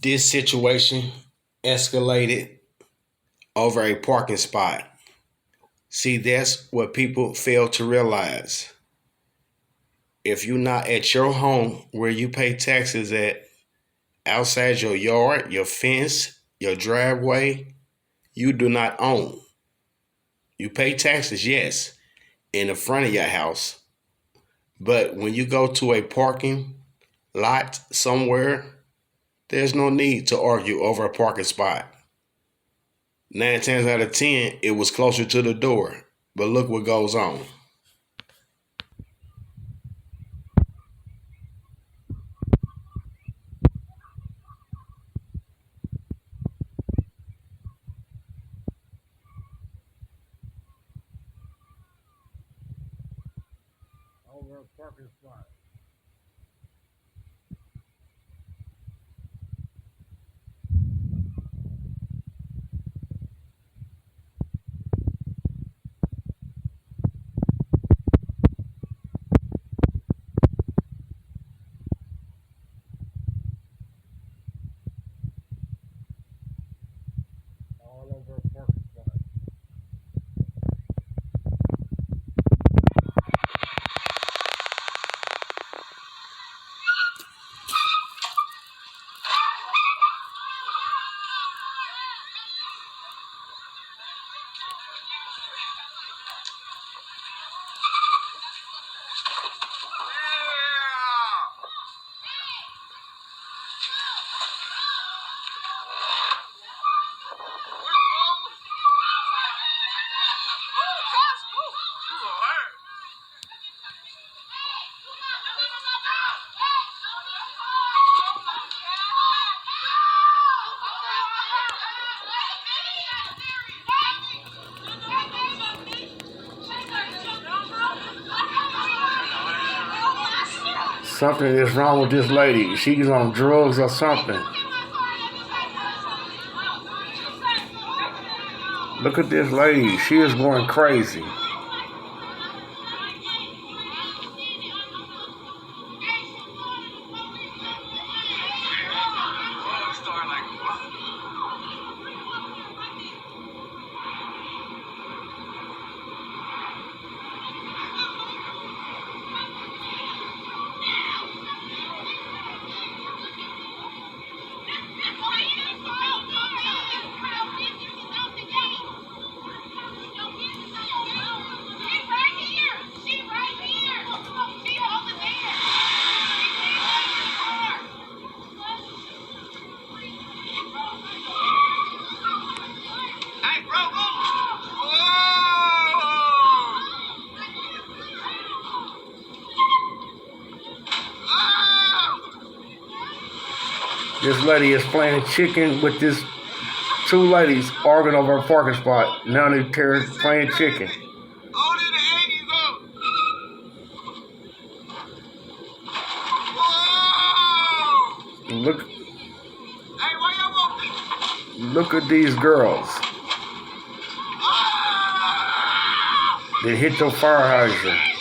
This situation escalated over a parking spot. See, that's what people fail to realize. If you're not at your home where you pay taxes at, outside your yard, your fence, your driveway, you do not own. You pay taxes, yes, in the front of your house. But when you go to a parking lot somewhere, there's no need to argue over a parking spot. 9 times out of 10, it was closer to the door. But look what goes on. Over a parking spot. All over a parking spot. Something is wrong with this lady. She's on drugs or something. Look at this lady. She is going crazy. This lady is playing chicken with this two ladies arguing over a parking spot. Now they're playing chicken. Look at these girls. They hit your fire hydrant.